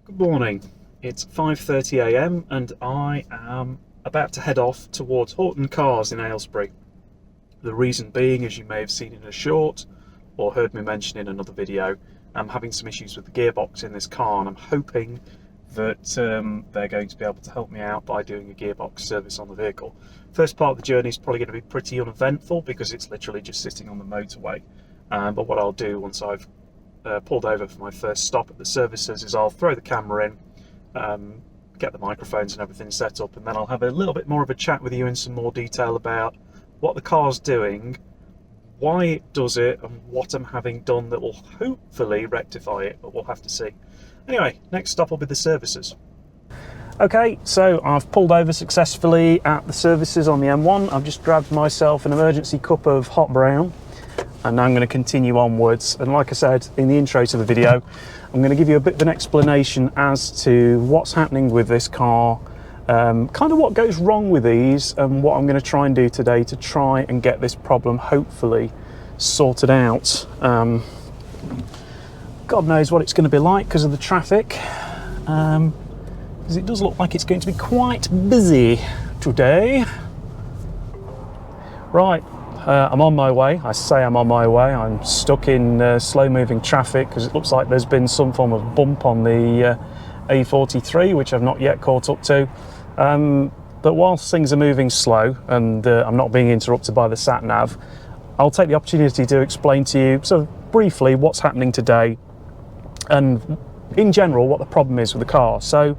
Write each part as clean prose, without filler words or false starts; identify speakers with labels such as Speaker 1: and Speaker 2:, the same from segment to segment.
Speaker 1: Good morning. It's 5:30 AM and I am about to head off towards Horton Cars in Aylesbury. The reason being, as you may have seen in a short or heard me mention in another video, I'm having some issues with the gearbox in this car, and I'm hoping that they're going to be able to help me out by doing a gearbox service on the vehicle. First part of the journey is probably going to be pretty uneventful because it's literally just sitting on the motorway. But what I'll do once I've pulled over for my first stop at the services is I'll throw the camera in, get the microphones and everything set up, and then I'll have a little bit more of a chat with you in some more detail about what the car's doing, why it does it, and what I'm having done that will hopefully rectify it, but we'll have to see. Anyway, next stop will be the services. Okay, so I've pulled over successfully at the services on the M1. I've just grabbed myself an emergency cup of hot brown, and now I'm going to continue onwards. And like I said in the intro to the video, I'm going to give you a bit of an explanation as to what's happening with this car, kind of what goes wrong with these, and what I'm going to try and do today to try and get this problem hopefully sorted out. God knows what it's going to be like because of the traffic, because it does look like it's going to be quite busy today. Right. I'm on my way. I say I'm on my way. I'm stuck in slow-moving traffic because it looks like there's been some form of bump on the A43, which I've not yet caught up to. But whilst things are moving slow and I'm not being interrupted by the sat-nav, I'll take the opportunity to explain to you sort of briefly what's happening today and in general what the problem is with the car. So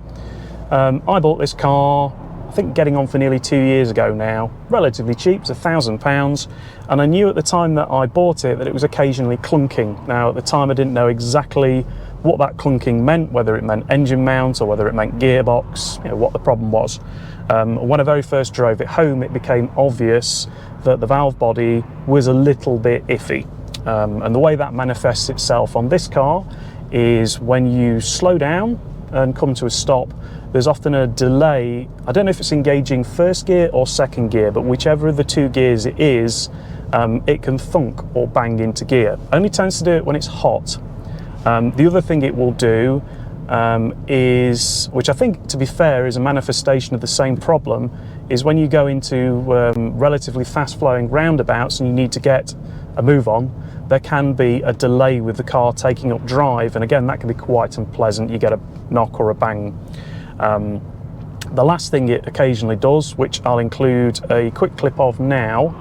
Speaker 1: I bought this car, I think getting on for nearly 2 years ago now, relatively cheap, it's £1,000, and I knew at the time that I bought it that it was occasionally clunking. Now at the time I didn't know exactly what that clunking meant, whether it meant engine mount or whether it meant gearbox, what the problem was. When I very first drove it home, it became obvious that the valve body was a little bit iffy, and the way that manifests itself on this car is when you slow down and come to a stop, there's often a delay. I don't know if it's engaging first gear or second gear, but whichever of the two gears it is, it can thunk or bang into gear. Only tends to do it when it's hot. The other thing it will do is, which I think to be fair is a manifestation of the same problem, is when you go into relatively fast flowing roundabouts and you need to get a move on, there can be a delay with the car taking up drive, and again that can be quite unpleasant. You get a knock or a bang. The last thing it occasionally does, which I'll include a quick clip of now,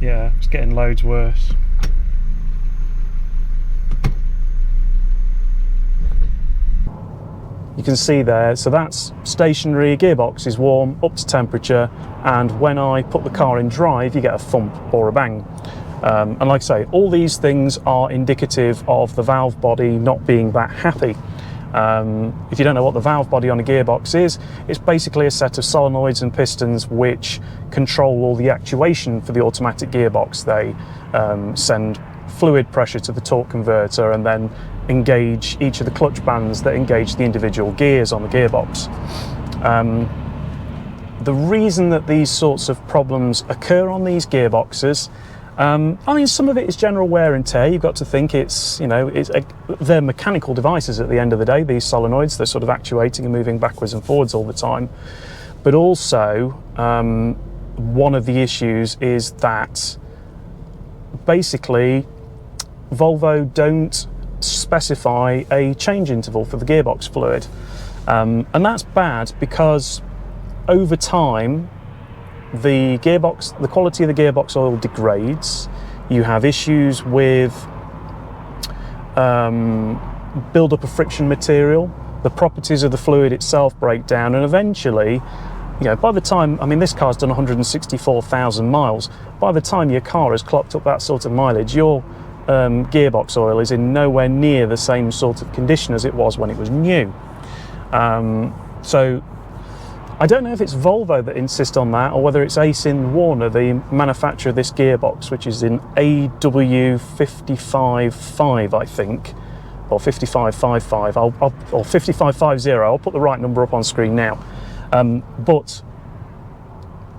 Speaker 1: yeah, it's getting loads worse. You can see there, so that's stationary, gearbox is warm, up to temperature, and when I put the car in drive, you get a thump or a bang. And like I say, all these things are indicative of the valve body not being that happy. If you don't know what the valve body on a gearbox is, it's basically a set of solenoids and pistons which control all the actuation for the automatic gearbox. They send fluid pressure to the torque converter and then engage each of the clutch bands that engage the individual gears on the gearbox. The reason that these sorts of problems occur on these gearboxes, I mean, some of it is general wear and tear. You've got to think they're mechanical devices at the end of the day, these solenoids. They're sort of actuating and moving backwards and forwards all the time. But also, one of the issues is that basically Volvo don't specify a change interval for the gearbox fluid, and that's bad because over time the quality of the gearbox oil degrades. You have issues with build-up of friction material, the properties of the fluid itself break down, and eventually, by the time, I mean, this car's done 164,000 miles, by the time your car has clocked up that sort of mileage, your gearbox oil is in nowhere near the same sort of condition as it was when it was new. So I don't know if it's Volvo that insist on that or whether it's Warner, the manufacturer of this gearbox, which is in AW55-5, I think. or 55-55, or 55-50, I'll put the right number up on screen now. But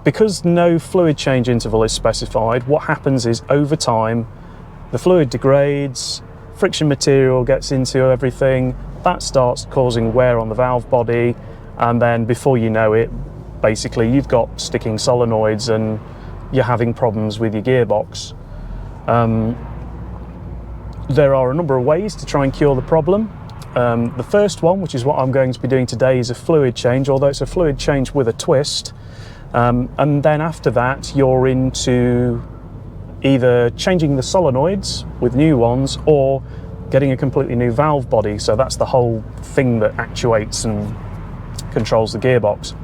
Speaker 1: because no fluid change interval is specified, what happens is over time the fluid degrades, friction material gets into everything, that starts causing wear on the valve body, and then before you know it, basically you've got sticking solenoids and you're having problems with your gearbox. There are a number of ways to try and cure the problem. The first one, which is what I'm going to be doing today, is a fluid change, although it's a fluid change with a twist. And then after that, you're into either changing the solenoids with new ones or getting a completely new valve body. So that's the whole thing that actuates and controls the gearbox.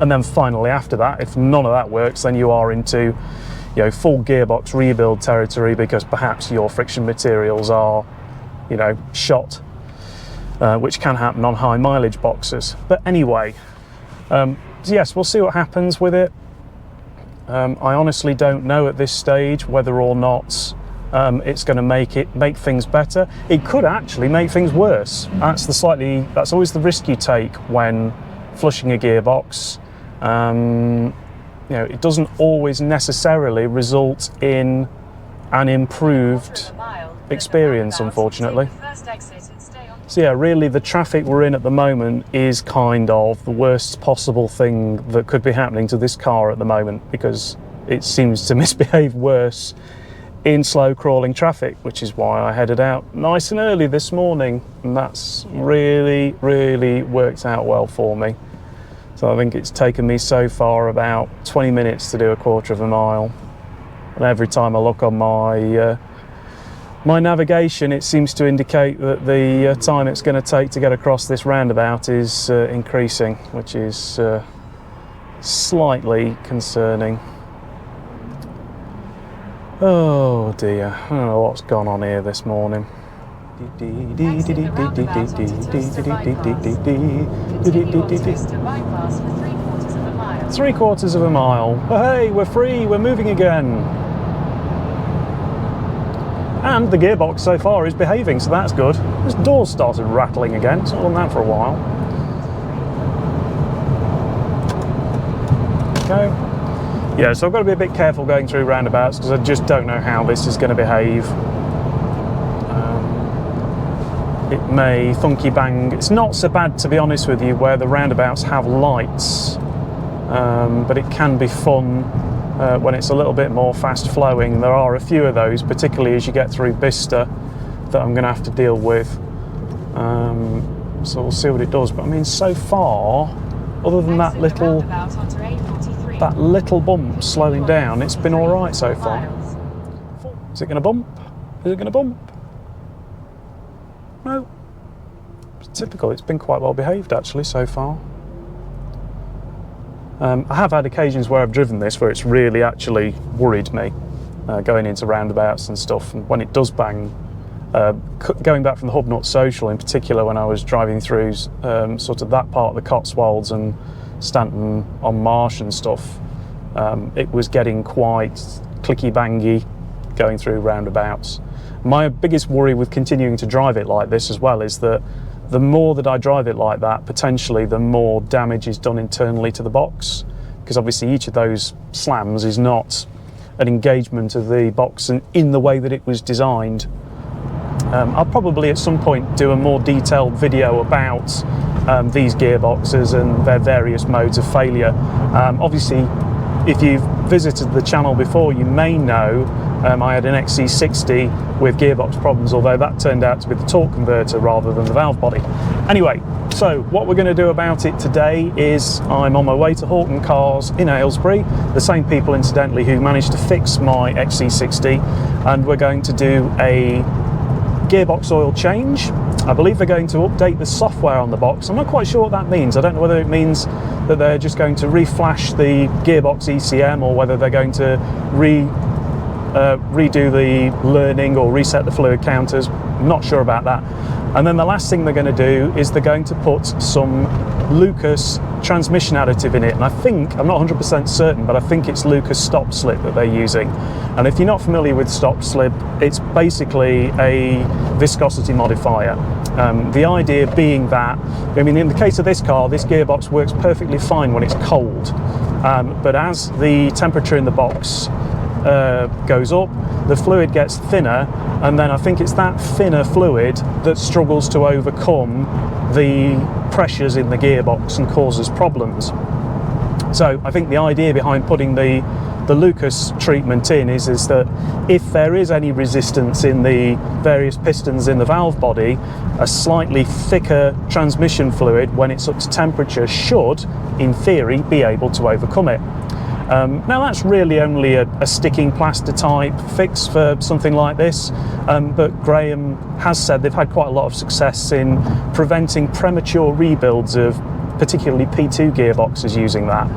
Speaker 1: And then finally after that, if none of that works, then you are into full gearbox rebuild territory, because perhaps your friction materials are shot, which can happen on high mileage boxes. But anyway, yes, we'll see what happens with it. I honestly don't know at this stage whether or not it's going to make things better. It could actually make things worse. That's always the risk you take when flushing a gearbox. It doesn't always necessarily result in an improved experience, unfortunately. So yeah, really the traffic we're in at the moment is kind of the worst possible thing that could be happening to this car at the moment, because it seems to misbehave worse in slow crawling traffic, which is why I headed out nice and early this morning, and that's really worked out well for me. So I think it's taken me so far about 20 minutes to do a quarter of a mile, and every time I look on my my navigation, it seems to indicate that the time it's going to take to get across this roundabout is increasing, which is slightly concerning. Oh dear, I don't know what's gone on here this morning. 3/4 of a mile. Hey, we're free, we're moving again. And the gearbox so far is behaving, so that's good. This door started rattling again, it's not done that for a while. Okay. Yeah, so I've got to be a bit careful going through roundabouts, because I just don't know how this is going to behave. It may thunky bang. It's not so bad, to be honest with you, where the roundabouts have lights, but it can be fun when it's a little bit more fast flowing. There are a few of those, particularly as you get through Bicester, that I'm going to have to deal with. So we'll see what it does. But I mean, so far, other than that little bump slowing down, it's been all right so far. Is it going to bump? Is it going to bump? No. It's typical. It's been quite well behaved actually so far. I have had occasions where I've driven this where it's really actually worried me going into roundabouts and stuff, and when it does bang, going back from the Hub Nut Social in particular, when I was driving through sort of that part of the Cotswolds and Stanton on Marsh and stuff, it was getting quite clicky bangy going through roundabouts. My biggest worry with continuing to drive it like this as well is that the more that I drive it like that, potentially the more damage is done internally to the box, because obviously each of those slams is not an engagement of the box in the way that it was designed. I'll probably at some point do a more detailed video about these gearboxes and their various modes of failure. Obviously, if you've visited the channel before, you may know I had an XC60 with gearbox problems, although that turned out to be the torque converter rather than the valve body. Anyway, so what we're going to do about it today is I'm on my way to Horton Cars in Aylesbury, the same people incidentally who managed to fix my XC60, and we're going to do a gearbox oil change. I believe they're going to update the software on the box. I'm not quite sure what that means. I don't know whether it means that they're just going to reflash the gearbox ECM, or whether they're going to redo the learning or reset the fluid counters. I'm not sure about that. And then the last thing they're going to do is they're going to put some Lucas transmission additive in it, and I think, I'm not 100% certain, but I think it's Lucas stop slip that they're using. And if you're not familiar with stop slip, it's basically a viscosity modifier. The idea being that, I mean, in the case of this car, this gearbox works perfectly fine when it's cold, but as the temperature in the box goes up, the fluid gets thinner, and then I think it's that thinner fluid that struggles to overcome the pressures in the gearbox and causes problems. So I think the idea behind putting the Lucas treatment in is that if there is any resistance in the various pistons in the valve body, a slightly thicker transmission fluid when it's up to temperature should, in theory, be able to overcome it. Now that's really only a sticking plaster type fix for something like this, but Graham has said they've had quite a lot of success in preventing premature rebuilds of particularly P2 gearboxes using that,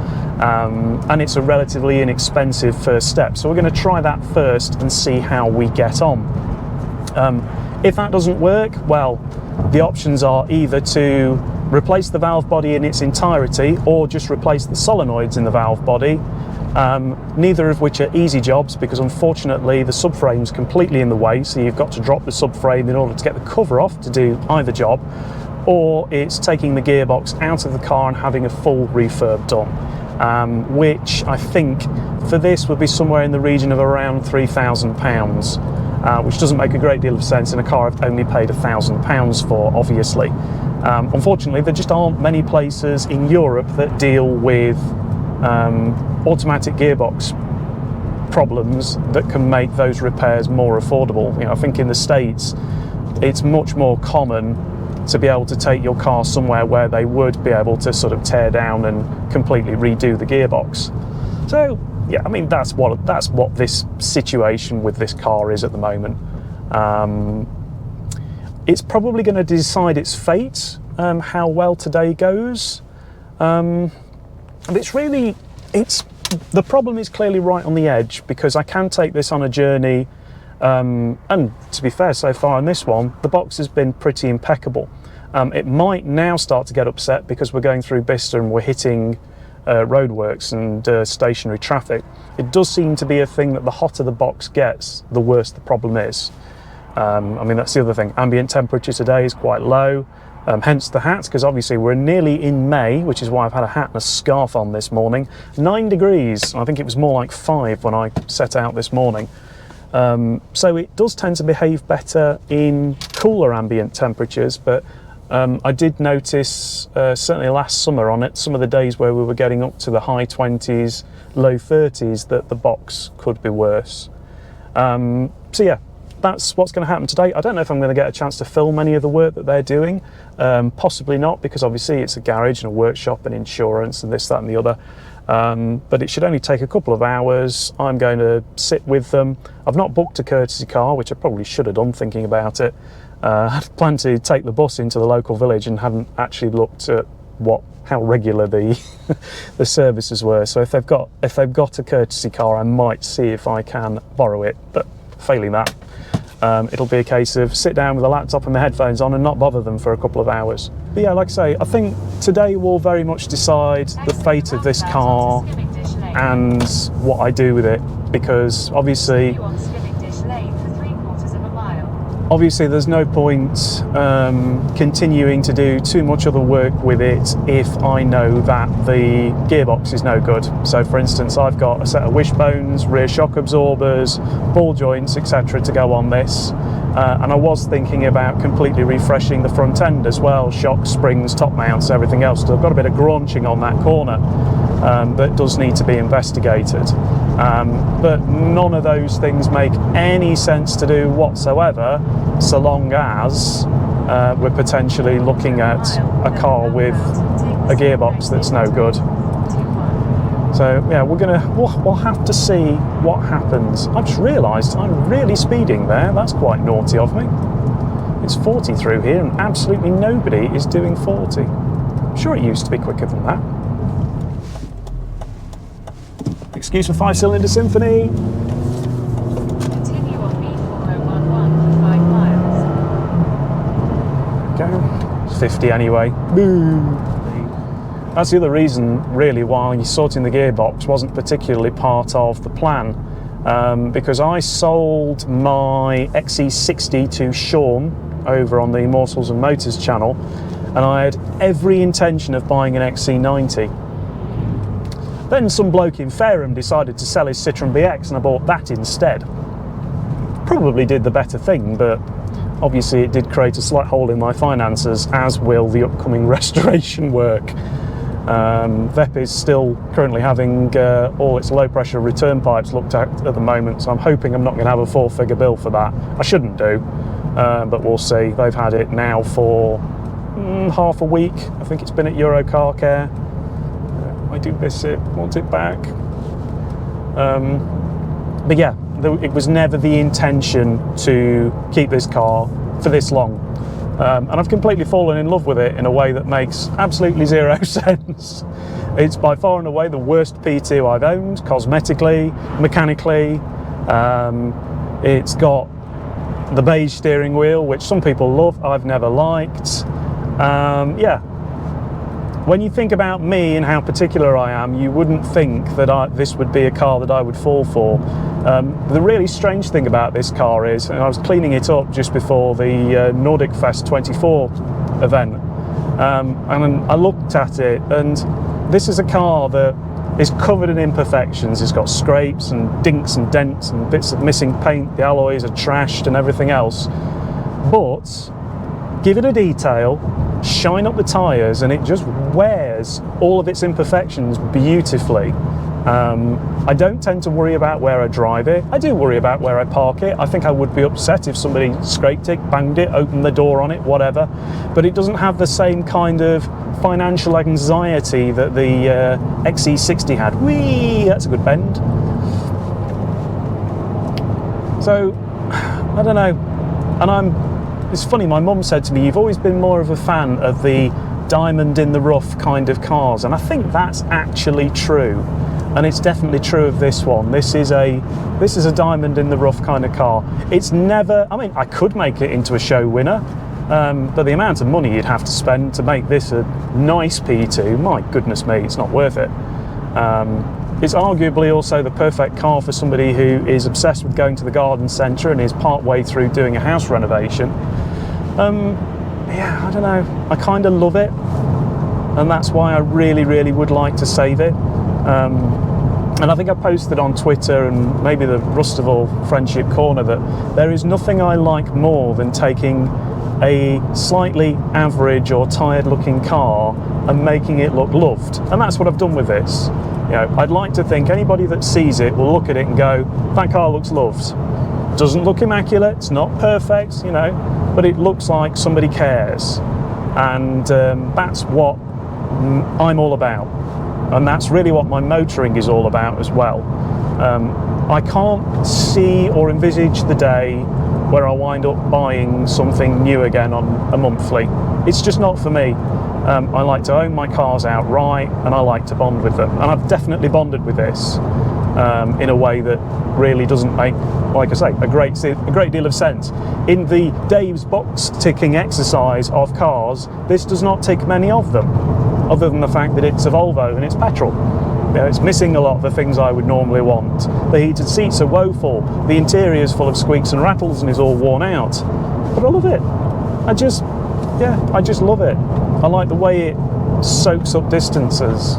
Speaker 1: and it's a relatively inexpensive first step. So we're going to try that first and see how we get on. If that doesn't work, well, the options are either to replace the valve body in its entirety or just replace the solenoids in the valve body, neither of which are easy jobs because unfortunately the subframe's completely in the way, so you've got to drop the subframe in order to get the cover off to do either job, or it's taking the gearbox out of the car and having a full refurb done, which I think for this would be somewhere in the region of around £3,000, which doesn't make a great deal of sense in a car I've only paid £1,000 for, obviously. Unfortunately, there just aren't many places in Europe that deal with automatic gearbox problems that can make those repairs more affordable. You know, I think in the States it's much more common to be able to take your car somewhere where they would be able to sort of tear down and completely redo the gearbox. So yeah, I mean that's what this situation with this car is at the moment. It's probably going to decide its fate, how well today goes. The problem is clearly right on the edge because I can take this on a journey, and to be fair, so far on this one, the box has been pretty impeccable. It might now start to get upset because we're going through Bicester and we're hitting roadworks and stationary traffic. It does seem to be a thing that the hotter the box gets, the worse the problem is. I mean, that's the other thing. Ambient temperature today is quite low, hence the hat, because obviously we're nearly in May, which is why I've had a hat and a scarf on this morning. 9 degrees. I think it was more like 5 when I set out this morning. So it does tend to behave better in cooler ambient temperatures, but I did notice, certainly last summer on it, some of the days where we were getting up to the high 20s, low 30s, that the box could be worse. So yeah, that's what's going to happen today. I don't know if I'm going to get a chance to film any of the work that they're doing. Possibly not, because obviously it's a garage and a workshop and insurance and this, that and the other. But it should only take a couple of hours. I'm going to sit with them. I've not booked a courtesy car, which I probably should have done thinking about it. I had planned to take the bus into the local village and hadn't actually looked at how regular the the services were. So if they've got a courtesy car, I might see if I can borrow it. But failing that, it'll be a case of sit down with a laptop and my headphones on and not bother them for a couple of hours. But yeah, like I say, I think today will very much decide the fate of this car and what I do with it, because obviously there's no point continuing to do too much other work with it if I know that the gearbox is no good. So for instance, I've got a set of wishbones, rear shock absorbers, ball joints, etc. to go on this, and I was thinking about completely refreshing the front end as well, shocks, springs, top mounts, everything else. So I've got a bit of graunching on that corner that does need to be investigated. But none of those things make any sense to do whatsoever, so long as we're potentially looking at a car with a gearbox that's no good. So yeah, we'll have to see what happens. I've just realised I'm really speeding there. That's quite naughty of me. It's 40 through here and absolutely nobody is doing 40. I'm sure it used to be quicker than that. Excuse for 5-cylinder Symphony.
Speaker 2: Continue on B4011 for 5 miles.
Speaker 1: Go. It's 50 anyway. Boo. that's the other reason really why sorting the gearbox wasn't particularly part of the plan, because I sold my XC60 to Sean over on the Morsels and Motors channel, and I had every intention of buying an XC90. Then some bloke in Fareham decided to sell his Citroen BX and I bought that instead. Probably did the better thing, but obviously it did create a slight hole in my finances, as will the upcoming restoration work. VEP is still currently having all its low pressure return pipes looked at the moment, so I'm hoping I'm not going to have a 4-figure bill for that. I shouldn't do, but we'll see. They've had it now for half a week. I think it's been at Euro Car Care. I do miss it, want it back. But yeah, it was never the intention to keep this car for this long. And I've completely fallen in love with it in a way that makes absolutely zero sense. It's by far and away the worst P2 I've owned, cosmetically, mechanically. It's got the beige steering wheel, which some people love, I've never liked. Yeah. When you think about me and how particular I am, you wouldn't think that this would be a car that I would fall for. The really strange thing about this car is, and I was cleaning it up just before the Nordic Fest 24 event, and I looked at it, and this is a car that is covered in imperfections. It's got scrapes and dinks and dents and bits of missing paint, the alloys are trashed and everything else. But give it a detail, shine up the tyres, and it just wears all of its imperfections beautifully. I don't tend to worry about where I drive it. I do worry about where I park it. I think I would be upset if somebody scraped it, banged it, opened the door on it, whatever. But it doesn't have the same kind of financial anxiety that the XC60 had. Whee! That's a good bend. So, I don't know. And it's funny, my mum said to me, you've always been more of a fan of the diamond in the rough kind of cars, and I think that's actually true, and it's definitely true of this one. This is a diamond in the rough kind of car. It's never, I mean, I could make it into a show winner, but the amount of money you'd have to spend to make this a nice P2, my goodness me, it's not worth it. It's arguably also the perfect car for somebody who is obsessed with going to the garden centre and is part way through doing a house renovation. Yeah, I don't know, I kind of love it, and that's why I really, really would like to save it. And I think I posted on Twitter and maybe the Rustival Friendship Corner that there is nothing I like more than taking a slightly average or tired looking car and making it look loved, and that's what I've done with this. You know, I'd like to think anybody that sees it will look at it and go, that car looks loved. Doesn't look immaculate, it's not perfect, you know, but it looks like somebody cares, and that's what I'm all about, and that's really what my motoring is all about as well. I can't see or envisage the day where I wind up buying something new again on a monthly. It's just not for me. I like to own my cars outright, and I like to bond with them, and I've definitely bonded with this in a way that really doesn't make, like I say, a great deal of sense. In the Dave's box ticking exercise of cars, this does not tick many of them, other than the fact that it's a Volvo and it's petrol. You know, it's missing a lot of the things I would normally want. The heated seats are woeful, the interior is full of squeaks and rattles and is all worn out, but I love it. I just love it. I like the way it soaks up distances,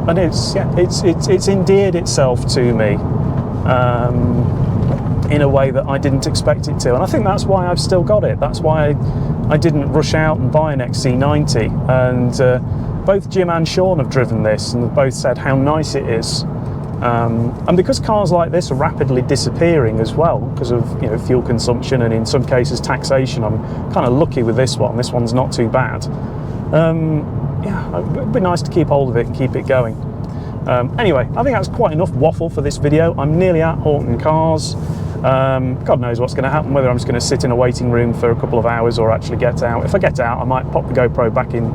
Speaker 1: and it's endeared itself to me in a way that I didn't expect it to, and I think that's why I've still got it. That's why I didn't rush out and buy an XC90, and both Jim and Sean have driven this and both said how nice it is. And because cars like this are rapidly disappearing as well because of, you know, fuel consumption and in some cases taxation, I'm kind of lucky with this one. This one's not too bad. Yeah, it'd be nice to keep hold of it and keep it going. Anyway, I think that's quite enough waffle for this video. I'm nearly at Horton Cars. God knows what's going to happen, whether I'm just going to sit in a waiting room for a couple of hours or actually get out. If I get out, I might pop the GoPro back in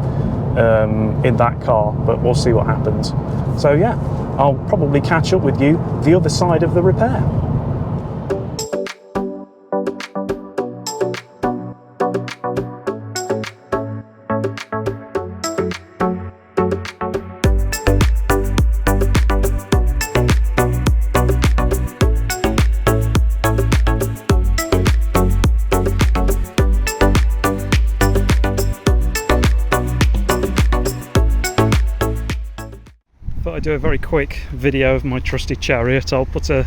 Speaker 1: that car, but we'll see what happens. So yeah, I'll probably catch up with you the other side of the repair. I'd do a very quick video of my trusty Chariot. I'll put a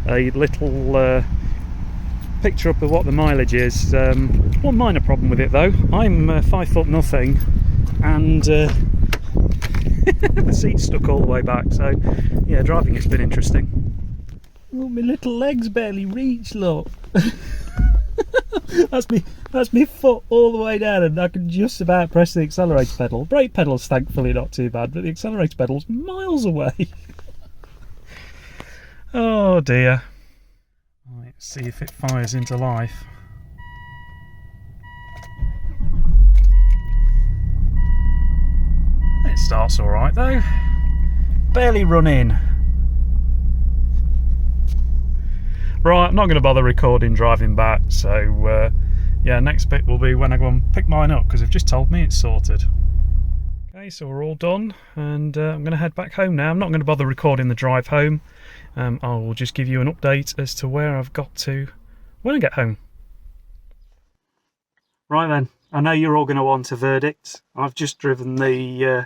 Speaker 1: little picture up of what the mileage is. One minor problem with it though, I'm 5 foot nothing, and the seat's stuck all the way back, so yeah, driving it's been interesting. Oh, my little legs barely reach, look. That's me foot all the way down, and I can just about press the accelerator pedal. Brake pedal's thankfully not too bad, but the accelerator pedal's miles away. Oh dear. Let's see if it fires into life. It starts alright though. Barely running. Right, I'm not going to bother recording driving back, so yeah, next bit will be when I go and pick mine up, because they've just told me it's sorted. Okay, so we're all done, and I'm going to head back home now. I'm not going to bother recording the drive home. I will just give you an update as to where I've got to when I get home. Right then, I know you're all going to want a verdict. I've just driven the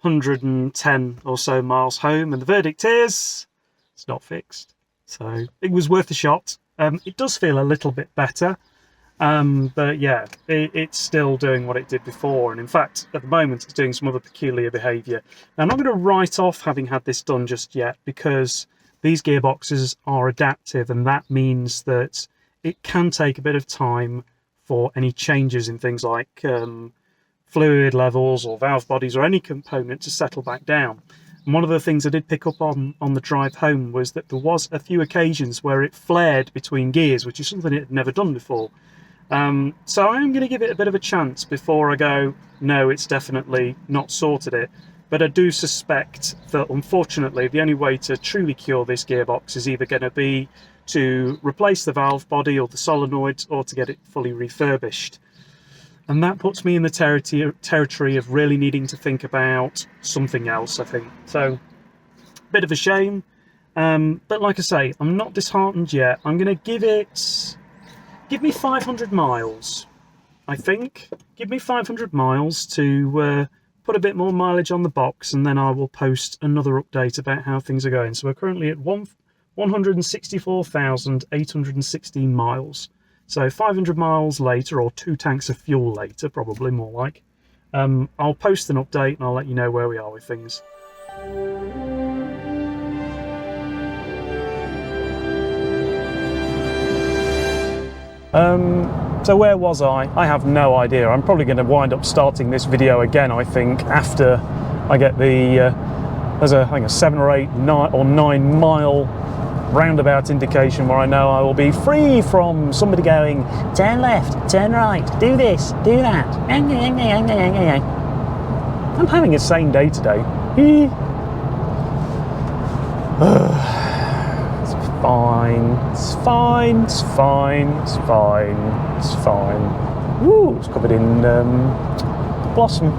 Speaker 1: 110 or so miles home, and the verdict is it's not fixed. So it was worth a shot. It does feel a little bit better, but yeah, it's still doing what it did before, and in fact at the moment it's doing some other peculiar behaviour. Now I'm not going to write off having had this done just yet, because these gearboxes are adaptive, and that means that it can take a bit of time for any changes in things like fluid levels or valve bodies or any component to settle back down. And one of the things I did pick up on the drive home was that there was a few occasions where it flared between gears, which is something it had never done before. So I'm going to give it a bit of a chance before I go, no, it's definitely not sorted it. But I do suspect that, unfortunately, the only way to truly cure this gearbox is either going to be to replace the valve body or the solenoids, or to get it fully refurbished. And that puts me in the territory of really needing to think about something else, I think. So, bit of a shame. But like I say, I'm not disheartened yet. I'm going to give me 500 miles, I think. Give me 500 miles to put a bit more mileage on the box, and then I will post another update about how things are going. So we're currently at 164,816 miles. So 500 miles later, or 2 tanks of fuel later, probably more like, I'll post an update and I'll let you know where we are with things. So where was I? I have no idea. I'm probably going to wind up starting this video again, I think, after I get the there's I think a 7 or 8 or 9 mile roundabout indication where I know I will be free from somebody going, turn left, turn right, do this, do that. I'm having a sane day today. It's fine, it's fine, it's fine, it's fine, it's fine. Ooh, it's covered in blossom.